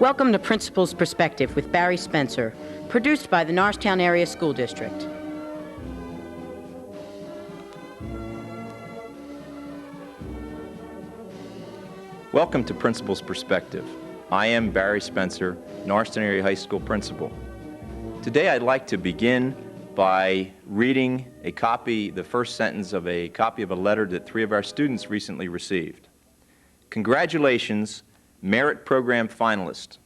Welcome to Principal's Perspective with Barry Spencer, produced by the Norristown Area School District. Welcome to Principal's Perspective. I am Barry Spencer, Norristown Area High School Principal. Today I'd like to begin by reading the first sentence of a copy of a letter that 3 of our students recently received. Congratulations, Merit Program finalist.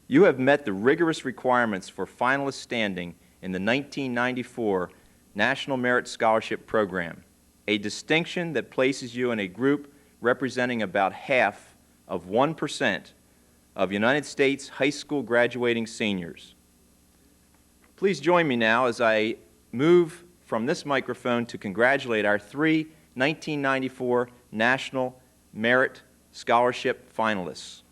You have met the rigorous requirements for finalist standing in the 1994 National Merit Scholarship Program, a distinction that places you in a group representing about half of 1% of United States high school graduating seniors. Please join me now as I move from this microphone to congratulate our 3 1994 National Merit Scholarship finalists.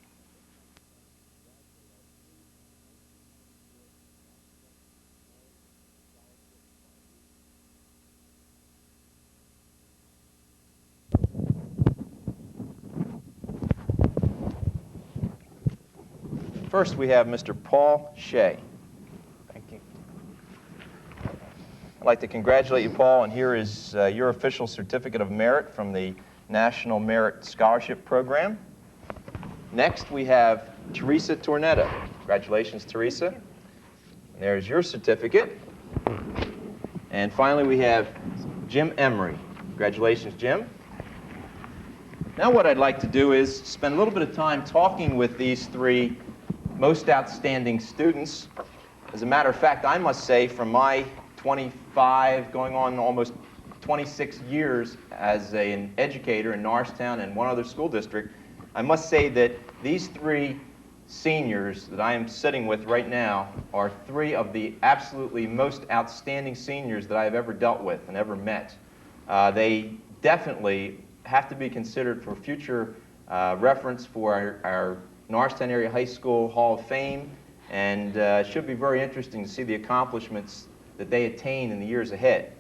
First, we have Mr. Paul Shay. Thank you. I'd like to congratulate you, Paul, and here is your official certificate of merit from the National Merit Scholarship Program. Next, we have Teresa Tornetta. Congratulations, Teresa. And there's your certificate. And finally, we have Jim Emory. Congratulations, Jim. Now what I'd like to do is spend a little bit of time talking with these 3 most outstanding students. As a matter of fact, I must say, from my 25, going on almost 26 years as an educator in Norristown and one other school district, I must say that these 3 seniors that I am sitting with right now are 3 of the absolutely most outstanding seniors that I have ever dealt with and ever met. They definitely have to be considered for future reference for our Norristown Area High School Hall of Fame, and it should be very interesting to see the accomplishments that they attain in the years ahead.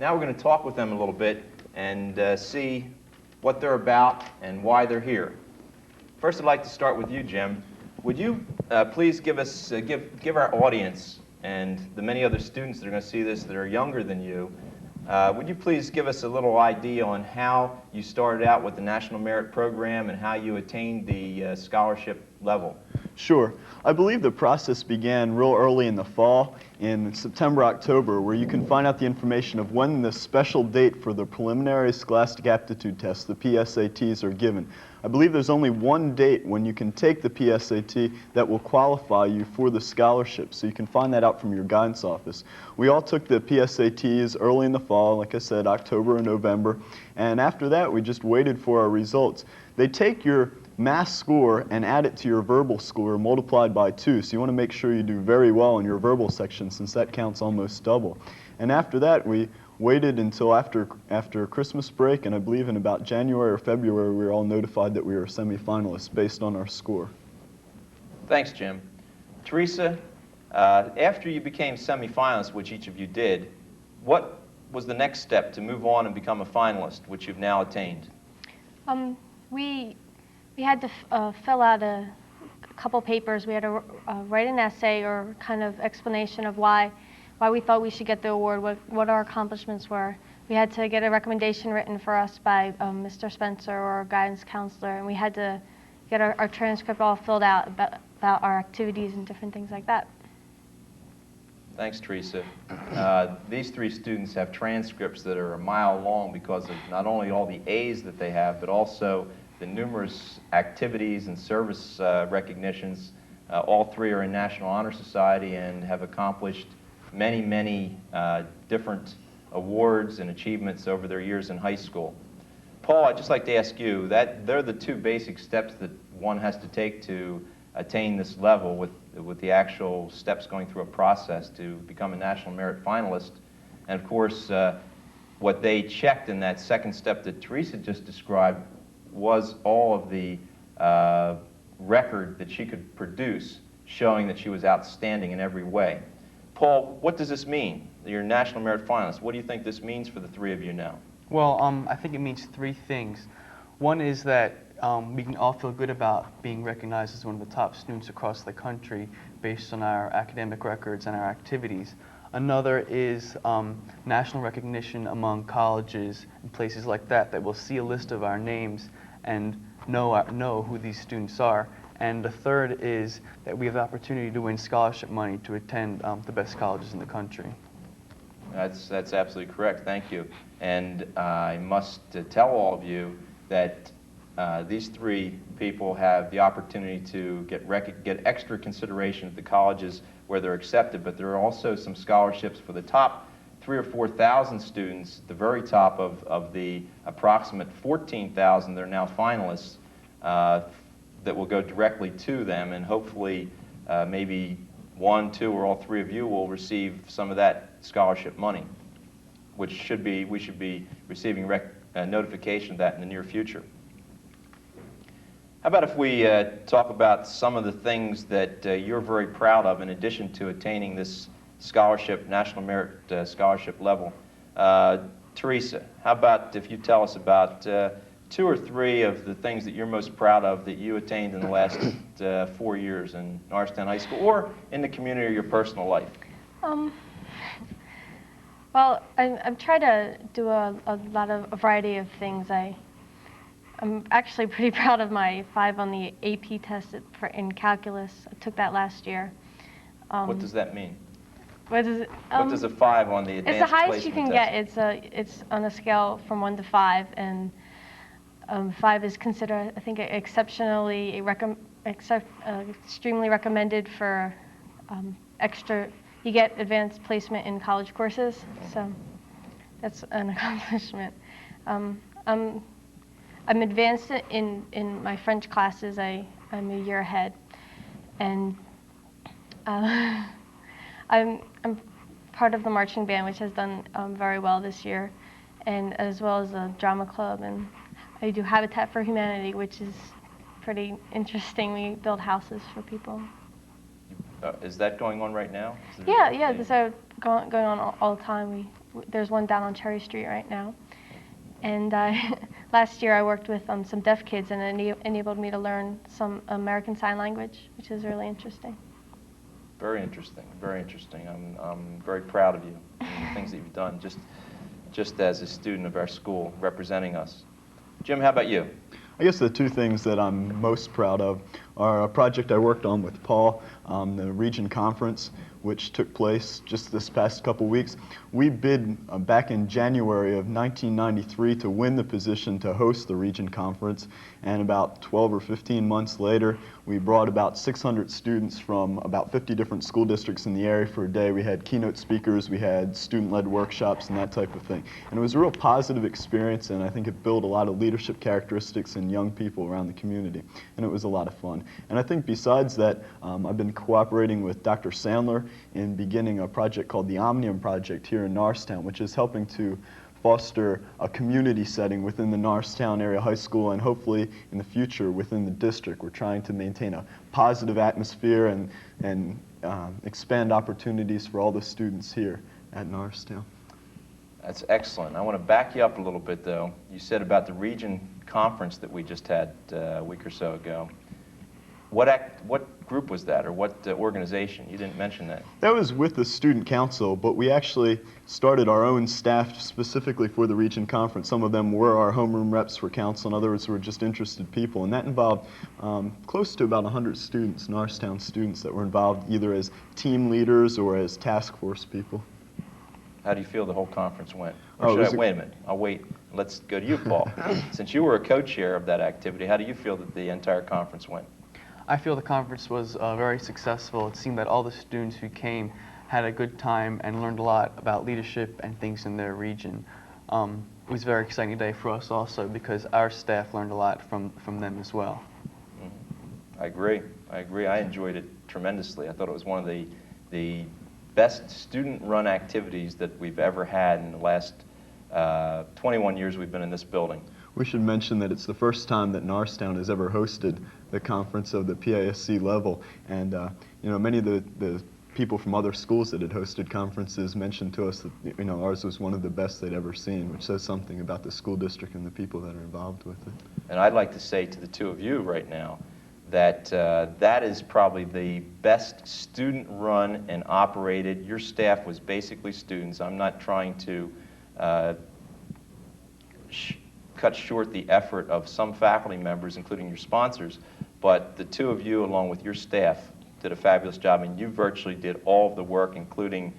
Now we're going to talk with them a little bit and see what they're about and why they're here. First, I'd like to start with you, Jim. Would you please give our audience and the many other students that are going to see this that are younger than you, would you please give us a little idea on how you started out with the National Merit Program and how you attained the scholarship level? Sure. I believe the process began real early in the fall, in September, October, where you can find out the information of when the special date for the preliminary scholastic aptitude test, the PSATs, are given. I believe there's only one date when you can take the PSAT that will qualify you for the scholarship, so you can find that out from your guidance office. We all took the PSATs early in the fall, like I said, October and November, and after that we just waited for our results. They take your math score and add it to your verbal score multiplied by 2, so you want to make sure you do very well in your verbal section since that counts almost double. And after that we waited until after Christmas break, and I believe in about January or February we were all notified that we were semifinalists based on our score. Thanks, Jim. Teresa, after you became semifinalists, which each of you did, what was the next step to move on and become a finalist, which you've now attained? We had to fill out a couple papers. We had to write an essay or kind of explanation of why we thought we should get the award, what our accomplishments were. We had to get a recommendation written for us by Mr. Spencer or our guidance counselor, and we had to get our transcript all filled out about our activities and different things like that. Thanks, Teresa. These 3 students have transcripts that are a mile long because of not only all the A's that they have, but also the numerous activities and service recognitions. All 3 are in National Honor Society and have accomplished many different awards and achievements over their years in high school. Paul, I'd just like to ask you, that they're the 2 basic steps that one has to take to attain this level, with the actual steps going through a process to become a National Merit finalist. And of course, what they checked in that second step that Teresa just described was all of the record that she could produce showing that she was outstanding in every way. Paul, what does this mean? You're a National Merit finalist. What do you think this means for the 3 of you now? Well, I think it means 3 things. One is that we can all feel good about being recognized as one of the top students across the country based on our academic records and our activities. Another is national recognition among colleges and places like that will see a list of our names and know who these students are. And the third is that we have the opportunity to win scholarship money to attend the best colleges in the country. That's absolutely correct. Thank you. And I must tell all of you that these three people have the opportunity to get extra consideration at the colleges where they're accepted, but there are also some scholarships for the top 3,000 or 4,000 students at the very top of the approximate 14,000 that are now finalists that will go directly to them, and hopefully maybe one, two, or all three of you will receive some of that scholarship money, which we should be receiving notification of that in the near future. How about if we talk about some of the things that you're very proud of in addition to attaining this scholarship, National Merit Scholarship level? Teresa, how about if you tell us about 2 or 3 of the things that you're most proud of that you attained in the last 4 years in Norristown High School or in the community or your personal life? Well, I've tried to do a variety of things. I'm actually pretty proud of my 5 on the AP test in calculus. I took that last year. What does that mean? What does it? What does a 5 on the advanced It's the highest you can placement get. It's on a scale from 1 to 5, and 5 is considered, I think, exceptionally extremely recommended for extra. You get advanced placement in college courses, so that's an accomplishment. I'm advanced in my French classes. I'm a year ahead, and I'm part of the marching band, which has done very well this year, and as well as a drama club. And I do Habitat for Humanity, which is pretty interesting. We build houses for people. Is that going on right now? Yeah. These are going on all the time. There's one down on Cherry Street right now. And last year I worked with some deaf kids, and it enabled me to learn some American Sign Language, which is really interesting. Very interesting, very interesting. I'm very proud of you and the things that you've done just as a student of our school, representing us. Jim, how about you? I guess the 2 things that I'm most proud of are a project I worked on with Paul, the Region Conference, which took place just this past couple weeks. We bid back in January of 1993 to win the position to host the Region Conference, and about 12 or 15 months later, we brought about 600 students from about 50 different school districts in the area for a day. We had keynote speakers, we had student-led workshops, and that type of thing. And it was a real positive experience, and I think it built a lot of leadership characteristics in young people around the community, and it was a lot of fun. And I think besides that, I've been cooperating with Dr. Sandler in beginning a project called the Omnium Project here in Norristown, which is helping to foster a community setting within the Norristown Area High School, and hopefully in the future within the district. We're trying to maintain a positive atmosphere and expand opportunities for all the students here at Norristown. That's excellent. I want to back you up a little bit, though. You said about the Region Conference that we just had a week or so ago. What group was that, or what organization? You didn't mention that. That was with the student council, but we actually started our own staff specifically for the Region Conference. Some of them were our homeroom reps for council, and others were just interested people. And that involved close to about 100 students, Norristown students, that were involved either as team leaders or as task force people. How do you feel the whole conference went? Or wait a minute. I'll wait. Let's go to you, Paul. Since you were a co-chair of that activity, how do you feel that the entire conference went? I feel the conference was very successful. It seemed that all the students who came had a good time and learned a lot about leadership and things in their region. It was a very exciting day for us also because our staff learned a lot from them as well. I agree. I enjoyed it tremendously. I thought it was one of the best student-run activities that we've ever had in the last 21 years we've been in this building. We should mention that it's the first time that Norristown has ever hosted the conference of the PISC level, and many of the people from other schools that had hosted conferences mentioned to us that, you know, ours was one of the best they'd ever seen, which says something about the school district and the people that are involved with it. And I'd like to say to the two of you right now that that is probably the best student-run and operated. Your staff was basically students. I'm not trying to cut short the effort of some faculty members, including your sponsors, but the two of you, along with your staff, did a fabulous job, and you virtually did all of the work, including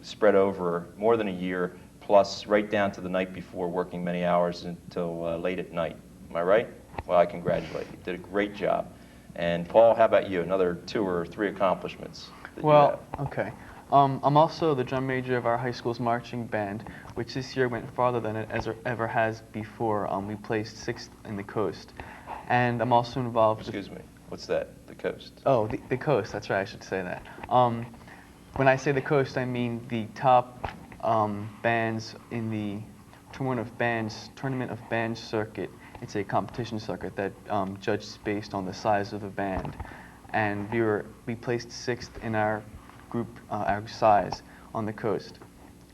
spread over more than a year, plus right down to the night before, working many hours until late at night. Am I right? Well, I congratulate you. You did a great job. And Paul, how about you? Another 2 or 3 accomplishments that you have. Okay. I'm also the drum major of our high school's marching band, which this year went farther than it ever has before. We placed 6th in the coast. And I'm also involved Excuse me. What's that? The coast? Oh, the coast. That's right. I should say that. When I say the coast, I mean the top bands in the Tournament of Bands circuit. It's a competition circuit that judges based on the size of the band. And we placed 6th in our group, our size, on the coast.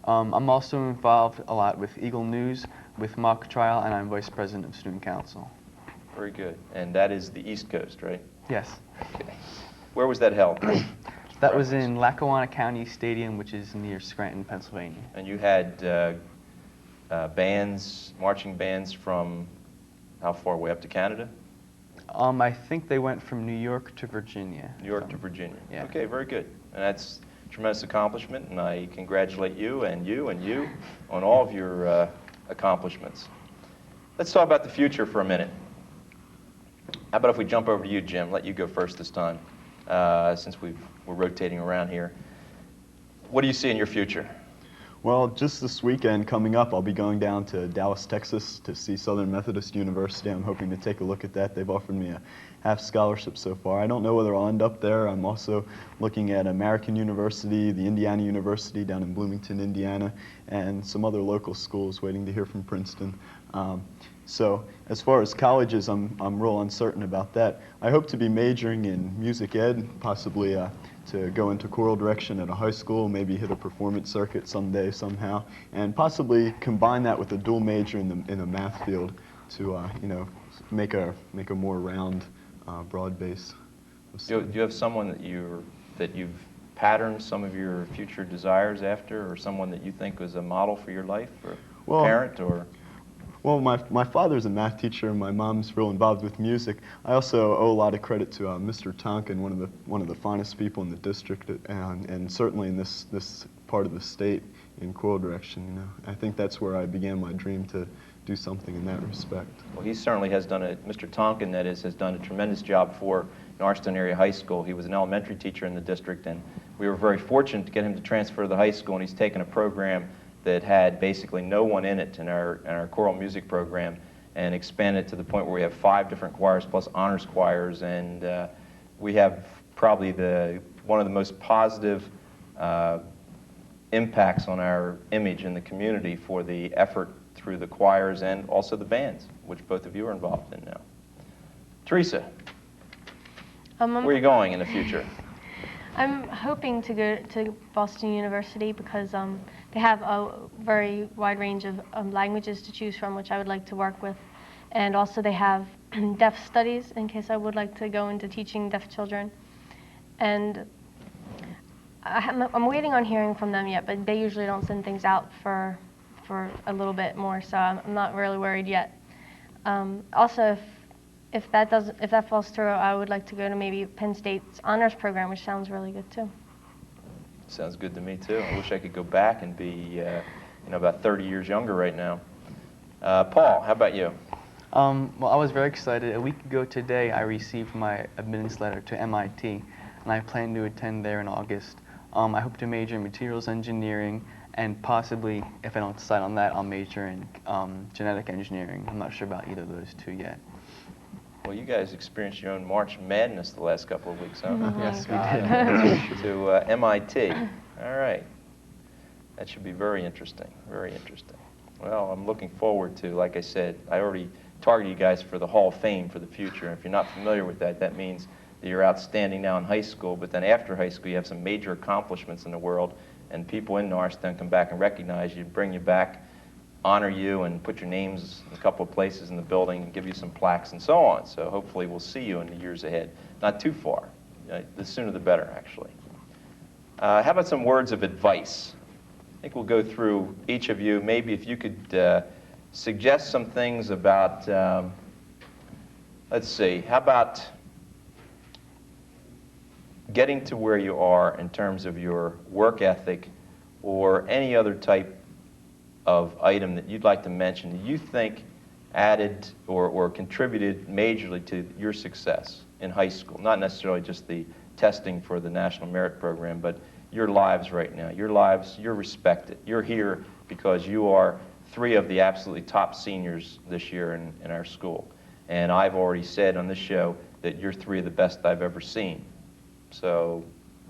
I'm also involved a lot with Eagle News, with mock trial, and I'm vice president of student council. Very good. And that is the East Coast, right? Yes. Okay. Where was that held? That was in Lackawanna County Stadium, which is near Scranton, Pennsylvania. And you had bands, marching bands from how far away, up to Canada? I think they went from New York to Virginia. New York to Virginia. Yeah. Okay, very good. And that's a tremendous accomplishment, and I congratulate you and you and you on all of your accomplishments. Let's talk about the future for a minute. How about if we jump over to you, Jim? Let you go first this time, since we're rotating around here. What do you see in your future? Well, just this weekend coming up, I'll be going down to Dallas, Texas to see Southern Methodist University. I'm hoping to take a look at that. They've offered me a half scholarship so far. I don't know whether I'll end up there. I'm also looking at American University, the Indiana University down in Bloomington, Indiana, and some other local schools, waiting to hear from Princeton. So as far as colleges, I'm real uncertain about that. I hope to be majoring in music ed, possibly to go into choral direction at a high school, maybe hit a performance circuit someday somehow, and possibly combine that with a dual major in the math field to you know, make a more round, broad base. Do you have someone that you've patterned some of your future desires after, or someone that you think was a model for your life, or parent, or? Well, my father's a math teacher, and my mom's real involved with music. I also owe a lot of credit to Mr. Tonkin, one of the finest people in the district, and certainly in this part of the state in choral direction. You know, I think that's where I began my dream to do something in that respect. Well, he certainly has done it. Mr. Tonkin, that is, has done a tremendous job for Norristown Area High School. He was an elementary teacher in the district, and we were very fortunate to get him to transfer to the high school, and he's taken a program that had basically no one in it in our choral music program, and expanded to the point where we have 5 different choirs plus honors choirs, and we have probably one of the most positive impacts on our image in the community for the effort through the choirs and also the bands, which both of you are involved in now. Teresa, where are you going in the future? I'm hoping to go to Boston University because they have a very wide range of languages to choose from, which I would like to work with. And also they have deaf studies in case I would like to go into teaching deaf children. And I'm waiting on hearing from them yet, but they usually don't send things out for a little bit more, so I'm not really worried yet. Also, if that falls through, I would like to go to maybe Penn State's honors program, which sounds really good too. Sounds good to me too. I wish I could go back and be, about 30 years younger right now. Paul, how about you? Well, I was very excited. A week ago today, I received my admittance letter to MIT, and I plan to attend there in August. I hope to major in materials engineering, and possibly, if I don't decide on that, I'll major in genetic engineering. I'm not sure about either of those two yet. Well, you guys experienced your own March Madness the last couple of weeks, huh? Oh Yes, we did. To MIT. All right. That should be very interesting, very interesting. Well, I'm looking forward to, like I said, I already targeted you guys for the Hall of Fame for the future. If you're not familiar with that, that means that you're outstanding now in high school, but then after high school you have some major accomplishments in the world, and people in Norristown come back and recognize you, bring you back, honor you, and put your names in a couple of places in the building and give you some plaques and so on. So hopefully we'll see you in the years ahead. Not too far. The sooner the better, actually. How about some words of advice? I think we'll go through each of you. Maybe if you could suggest some things about, let's see, how about getting to where you are in terms of your work ethic or any other type of item that you'd like to mention that you think added or contributed majorly to your success in high school? Not necessarily just the testing for the National Merit Program, but your lives right now. Your lives, you're respected. You're here because you are 3 of the absolutely top seniors this year in our school. And I've already said on this show that you're 3 of the best I've ever seen. So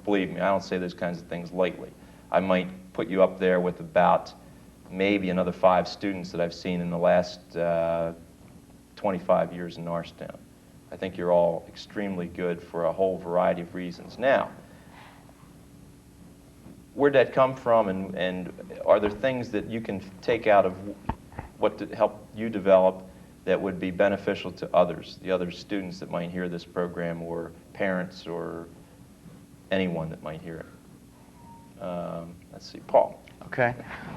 believe me, I don't say those kinds of things lightly. I might put you up there with about maybe another 5 students that I've seen in the last 25 years in Norristown. I think you're all extremely good for a whole variety of reasons. Now, where'd that come from, and are there things that you can take out of what to help you develop that would be beneficial to others, the other students that might hear this program, or parents, or anyone that might hear it? Let's see, Paul. Okay.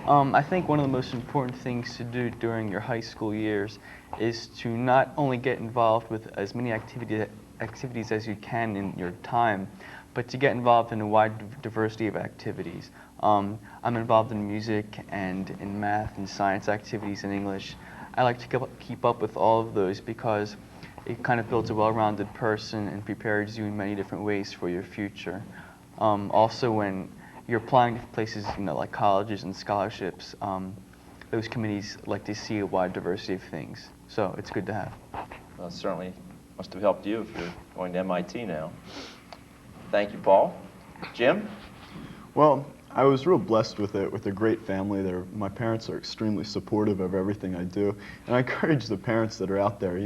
I think one of the most important things to do during your high school years is to not only get involved with as many activities as you can in your time, but to get involved in a wide diversity of activities. I'm involved in music and in math and science activities and English. I like to keep up with all of those because it kind of builds a well-rounded person and prepares you in many different ways for your future. Also, when you're applying to places, like colleges and scholarships, those committees like to see a wide diversity of things. So it's good to have. Well, it certainly must have helped you if you're going to MIT now. Thank you, Paul. Jim? Well, I was real blessed with a great family. My parents are extremely supportive of everything I do, and I encourage the parents that are out there,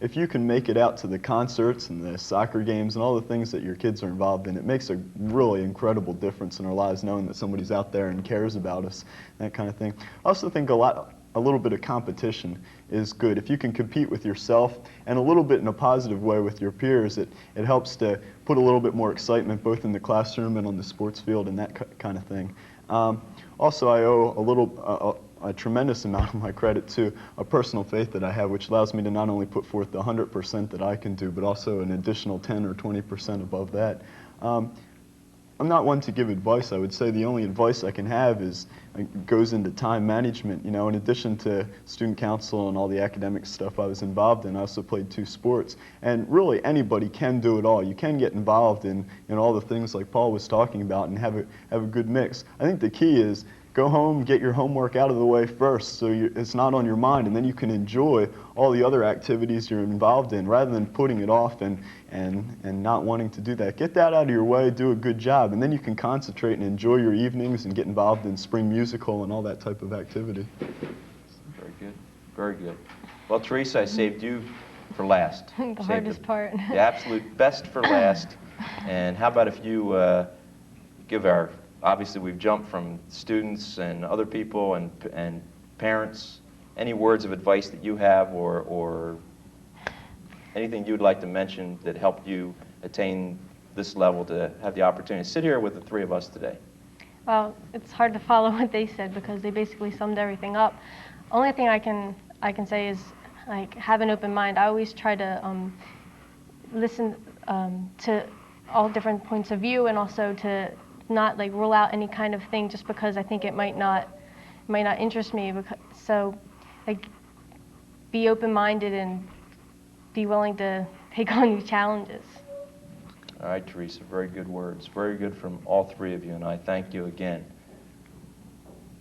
if you can make it out to the concerts and the soccer games and all the things that your kids are involved in, it makes a really incredible difference in our lives knowing that somebody's out there and cares about us, that kind of thing. I also think a little bit of competition is good. If you can compete with yourself and a little bit in a positive way with your peers, it helps to put a little bit more excitement both in the classroom and on the sports field and that kind of thing. Also, I owe a tremendous amount of my credit to a personal faith that I have, which allows me to not only put forth the 100% that I can do, but also an additional 10 or 20% above that. I'm not one to give advice. I would say the only advice I can have goes into time management. In addition to student council and all the academic stuff I was involved in, I also played 2 sports. And really, anybody can do it all. You can get involved in all the things like Paul was talking about and have a good mix. I think the key is go home, get your homework out of the way first so it's not on your mind, and then you can enjoy all the other activities you're involved in rather than putting it off and not wanting to do that. Get that out of your way, do a good job, and then you can concentrate and enjoy your evenings and get involved in spring musical and all that type of activity. Very good. Very good. Well, Teresa, I saved you for last. The hardest part. The absolute best for last. And how about if you give obviously we've jumped from students and other people and parents, any words of advice that you have or anything you'd like to mention that helped you attain this level to have the opportunity to sit here with the 3 of us today? Well, it's hard to follow what they said because they basically summed everything up. Only thing I can say is have an open mind. I always try to listen to all different points of view and also to not rule out any kind of thing just because I think it might not interest me. So be open-minded and be willing to take on new challenges. All right, Teresa, very good words. Very good from all 3 of you, and I thank you again.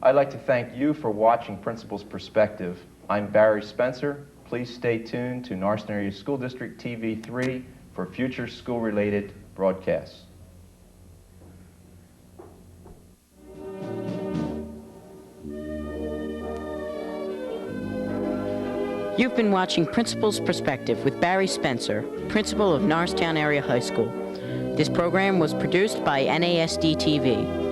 I'd like to thank you for watching Principal's Perspective. I'm Barry Spencer. Please stay tuned to Norristown Area School District TV3 for future school-related broadcasts. You've been watching Principal's Perspective with Barry Spencer, principal of Norristown Area High School. This program was produced by NASD TV.